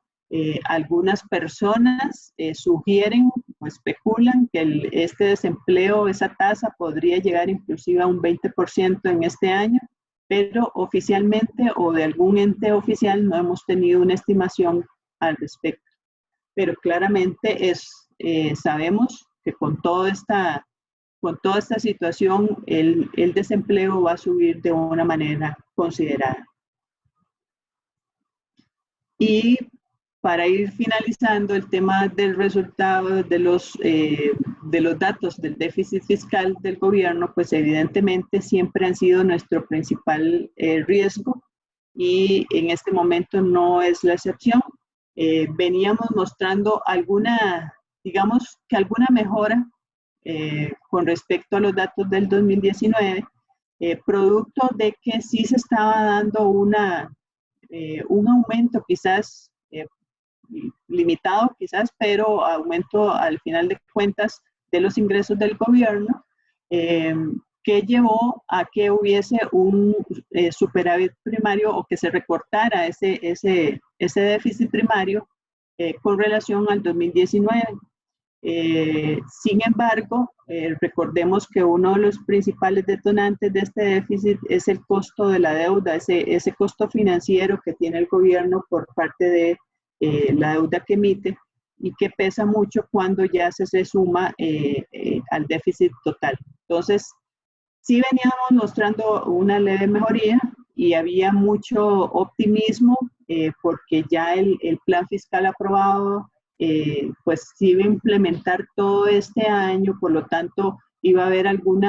Algunas personas sugieren o especulan que este desempleo, esa tasa podría llegar inclusive a un 20% en este año, pero oficialmente o de algún ente oficial no hemos tenido una estimación al respecto. Pero claramente sabemos que con toda esta situación el desempleo va a subir de una manera considerada. Y para ir finalizando el tema del resultado de los datos del déficit fiscal del gobierno, pues evidentemente siempre han sido nuestro principal riesgo y en este momento no es la excepción. Veníamos mostrando alguna mejora con respecto a los datos del 2019, producto de que sí se estaba dando un aumento quizás limitado pero aumento al final de cuentas de los ingresos del gobierno, que llevó a que hubiese un superávit primario o que se recortara ese déficit primario con relación al 2019. Sin embargo, recordemos que uno de los principales detonantes de este déficit es el costo de la deuda, ese costo financiero que tiene el gobierno por parte de la deuda que emite y que pesa mucho cuando ya se suma al déficit total. Entonces, sí veníamos mostrando una leve mejoría y había mucho optimismo porque ya el plan fiscal aprobado pues se iba a implementar todo este año, por lo tanto iba a haber algún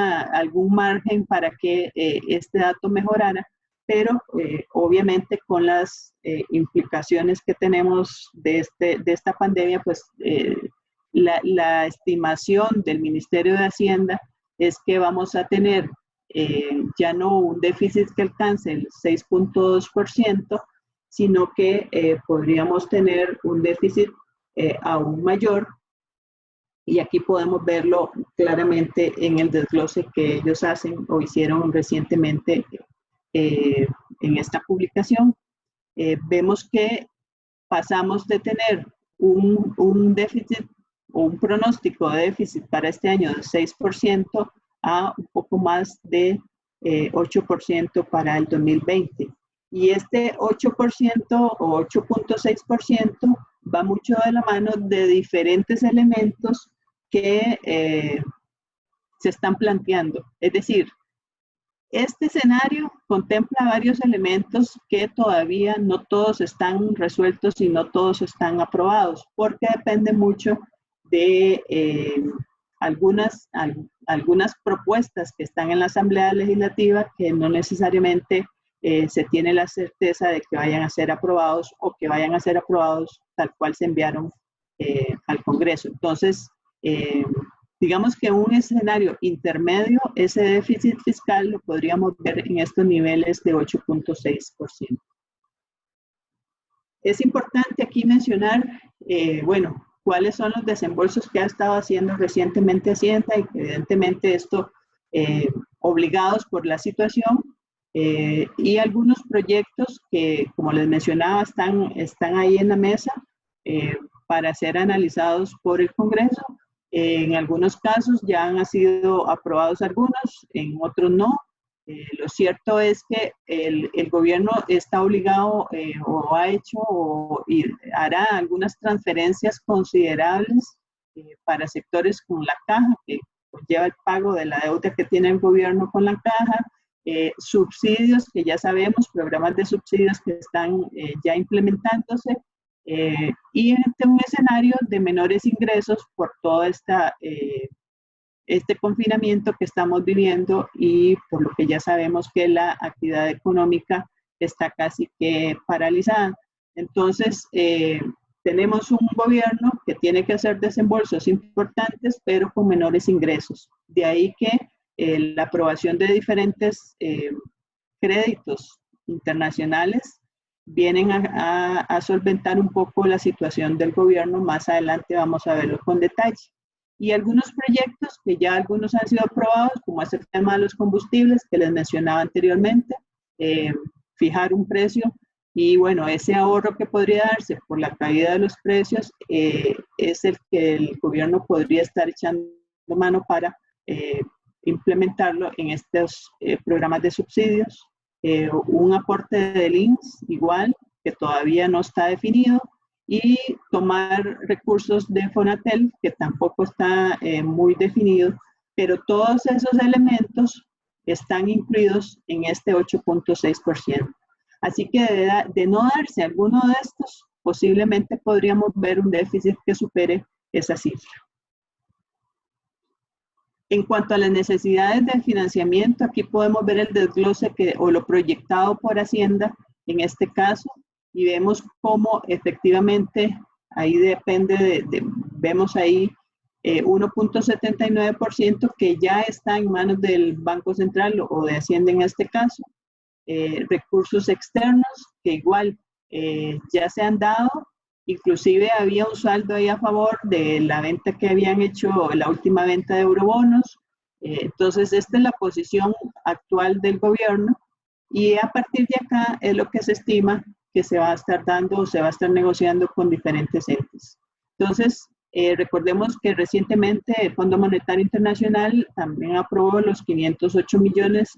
margen para que este dato mejorara, pero obviamente con las implicaciones que tenemos de esta pandemia, pues la estimación del Ministerio de Hacienda es que vamos a tener ya no un déficit que alcance el 6.2%, sino que podríamos tener un déficit aún mayor, y aquí podemos verlo claramente en el desglose que ellos hacen o hicieron recientemente en esta publicación. Vemos que pasamos de tener un déficit o un pronóstico de déficit para este año de 6% a un poco más de 8% para el 2020. Y este 8% o 8.6% va mucho de la mano de diferentes elementos que se están planteando. Es decir, este escenario contempla varios elementos que todavía no todos están resueltos y no todos están aprobados, porque depende mucho de algunas propuestas que están en la Asamblea Legislativa que no necesariamente se tiene la certeza de que vayan a ser aprobados o que vayan a ser aprobados tal cual se enviaron al Congreso. Entonces, digamos que un escenario intermedio, ese déficit fiscal lo podríamos ver en estos niveles de 8.6%. Es importante aquí mencionar, bueno, cuáles son los desembolsos que ha estado haciendo recientemente Hacienda y evidentemente esto obligados por la situación y algunos proyectos que, como les mencionaba, están ahí en la mesa para ser analizados por el Congreso. En algunos casos ya han sido aprobados algunos, en otros no. Lo cierto es que el gobierno está obligado o ha hecho y hará algunas transferencias considerables para sectores con la caja, que lleva el pago de la deuda que tiene el gobierno con la caja, subsidios que ya sabemos, programas de subsidios que están ya implementándose, y en un escenario de menores ingresos por todo este confinamiento que estamos viviendo y por lo que ya sabemos que la actividad económica está casi que paralizada. Entonces, tenemos un gobierno que tiene que hacer desembolsos importantes, pero con menores ingresos. De ahí que la aprobación de diferentes créditos internacionales vienen a solventar un poco la situación del gobierno. Más adelante vamos a verlo con detalle. y algunos proyectos que ya algunos han sido aprobados, como es el tema de los combustibles que les mencionaba anteriormente, fijar un precio y bueno, ese ahorro que podría darse por la caída de los precios es el que el gobierno podría estar echando mano para implementarlo en estos programas de subsidios. Un aporte del INSS igual, que todavía no está definido, y tomar recursos de Fonatel, que tampoco está muy definido, pero todos esos elementos están incluidos en este 8.6%. Así que de no darse alguno de estos, posiblemente podríamos ver un déficit que supere esa cifra. En cuanto a las necesidades de financiamiento, aquí podemos ver el desglose o lo proyectado por Hacienda en este caso, y vemos cómo efectivamente ahí depende vemos ahí 1.79% que ya está en manos del Banco Central o de Hacienda en este caso. Recursos externos que igual ya se han dado, inclusive había un saldo ahí a favor de la venta que habían hecho, la última venta de eurobonos. Entonces esta es la posición actual del gobierno y a partir de acá es lo que se estima que se va a estar dando o se va a estar negociando con diferentes entes. Entonces, recordemos que recientemente el Fondo Monetario Internacional también aprobó los 504 millones,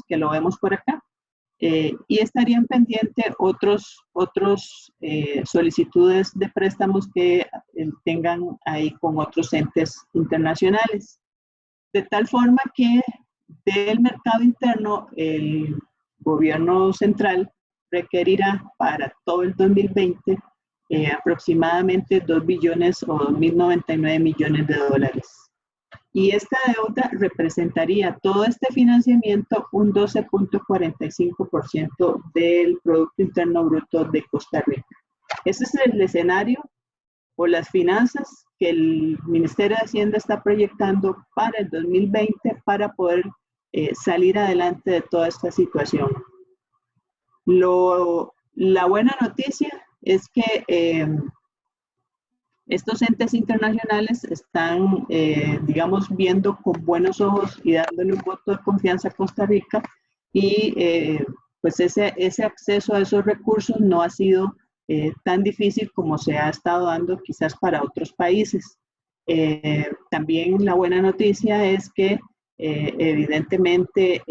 que lo vemos por acá, y estarían pendientes otros solicitudes de préstamos que tengan ahí con otros entes internacionales. De tal forma que del mercado interno, el gobierno central requerirá para todo el 2020 aproximadamente 2 billones o 2.099 millones de dólares. Y esta deuda representaría todo este financiamiento un 12.45% del Producto Interno Bruto de Costa Rica. Ese es el escenario o las finanzas que el Ministerio de Hacienda está proyectando para el 2020 para poder salir adelante de toda esta situación. La buena noticia es que estos entes internacionales están, digamos, viendo con buenos ojos y dándole un voto de confianza a Costa Rica y pues ese acceso a esos recursos no ha sido tan difícil como se ha estado dando quizás para otros países. También la buena noticia es que evidentemente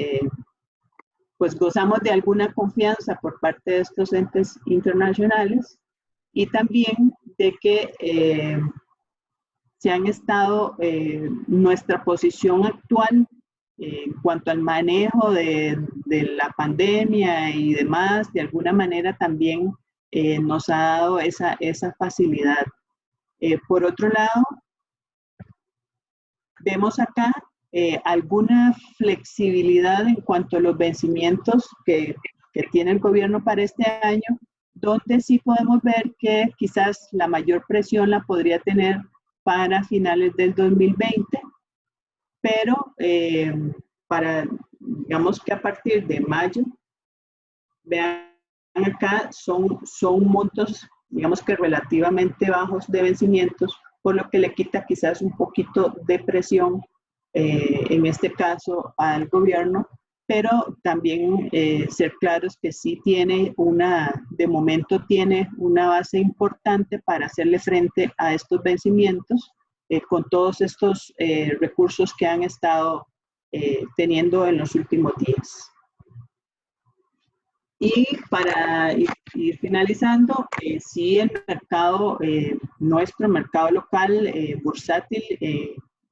pues gozamos de alguna confianza por parte de estos entes internacionales y también de que se han estado, nuestra posición actual en cuanto al manejo de la pandemia y demás, de alguna manera también nos ha dado esa facilidad. Por otro lado, vemos acá alguna flexibilidad en cuanto a los vencimientos que tiene el gobierno para este año, donde sí podemos ver que quizás la mayor presión la podría tener para finales del 2020, pero digamos que a partir de mayo, vean acá, son montos, digamos que relativamente bajos de vencimientos, por lo que le quita quizás un poquito de presión en este caso al gobierno, pero también ser claros que sí tiene de momento tiene una base importante para hacerle frente a estos vencimientos con todos estos recursos que han estado teniendo en los últimos días. Y para ir finalizando, sí el mercado, nuestro mercado local bursátil,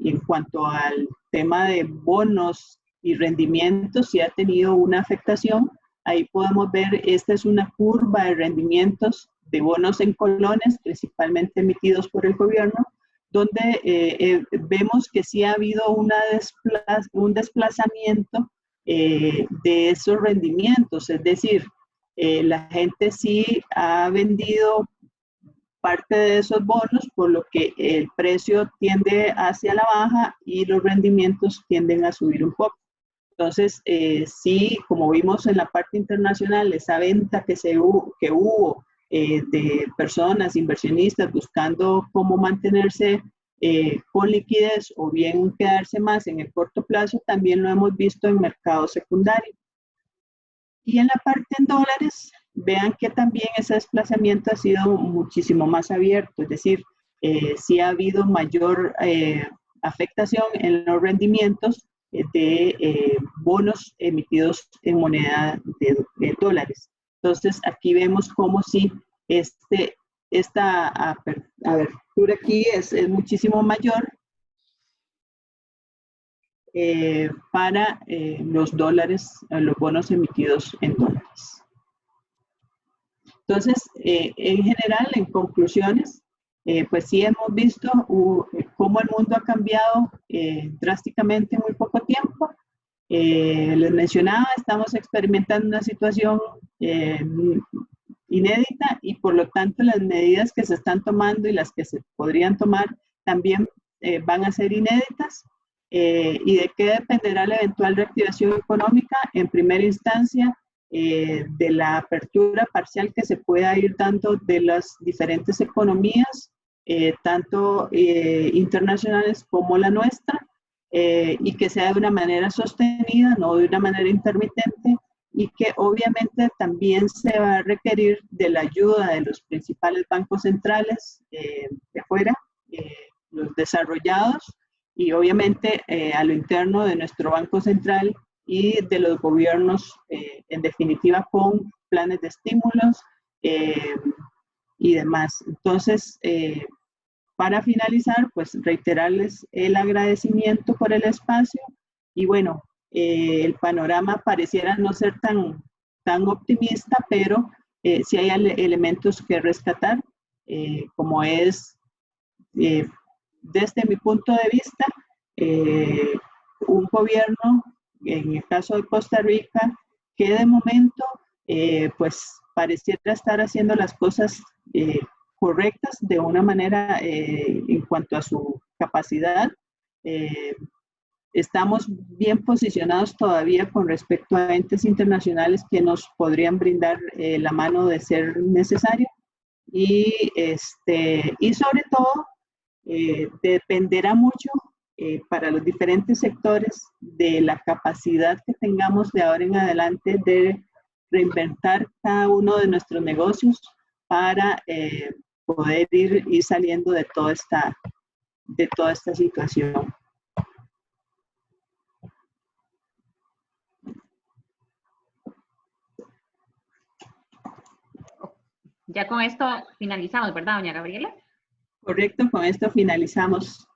en cuanto al tema de bonos y rendimientos, sí ha tenido una afectación. Ahí podemos ver, esta es una curva de rendimientos de bonos en colones, principalmente emitidos por el gobierno, donde vemos que sí ha habido un desplazamiento de esos rendimientos, es decir, la gente sí ha vendido parte de esos bonos, por lo que el precio tiende hacia la baja y los rendimientos tienden a subir un poco. Entonces, sí, como vimos en la parte internacional, esa venta que hubo de personas, inversionistas, buscando cómo mantenerse con liquidez o bien quedarse más en el corto plazo, también lo hemos visto en mercado secundario. Y en la parte en dólares, vean que también ese desplazamiento ha sido muchísimo más abierto, es decir, sí ha habido mayor afectación en los rendimientos de bonos emitidos en moneda de dólares. Entonces, aquí vemos como si esta abertura aquí es muchísimo mayor para los dólares, los bonos emitidos en dólares. Entonces, en general, en conclusiones, pues sí hemos visto cómo el mundo ha cambiado drásticamente en muy poco tiempo. Les mencionaba, estamos experimentando una situación inédita y por lo tanto las medidas que se están tomando y las que se podrían tomar también van a ser inéditas. ¿Y de qué dependerá la eventual reactivación económica? En primera instancia, de la apertura parcial que se pueda ir dando de las diferentes economías, tanto internacionales como la nuestra, y que sea de una manera sostenida, no de una manera intermitente, y que obviamente también se va a requerir de la ayuda de los principales bancos centrales de afuera, los desarrollados, y obviamente a lo interno de nuestro Banco Central y de los gobiernos, en definitiva, con planes de estímulos y demás. Entonces, para finalizar, pues reiterarles el agradecimiento por el espacio y bueno, el panorama pareciera no ser tan optimista, pero sí hay elementos que rescatar, como es, desde mi punto de vista, un gobierno, en el caso de Costa Rica, que de momento pues pareciera estar haciendo las cosas correctas de una manera en cuanto a su capacidad. Estamos bien posicionados todavía con respecto a entes internacionales que nos podrían brindar la mano de ser necesario. Y sobre todo, dependerá mucho para los diferentes sectores de la capacidad que tengamos de ahora en adelante de reinventar cada uno de nuestros negocios para poder ir saliendo de toda esta situación. Ya con esto finalizamos, ¿verdad, doña Gabriela? Correcto, con esto finalizamos.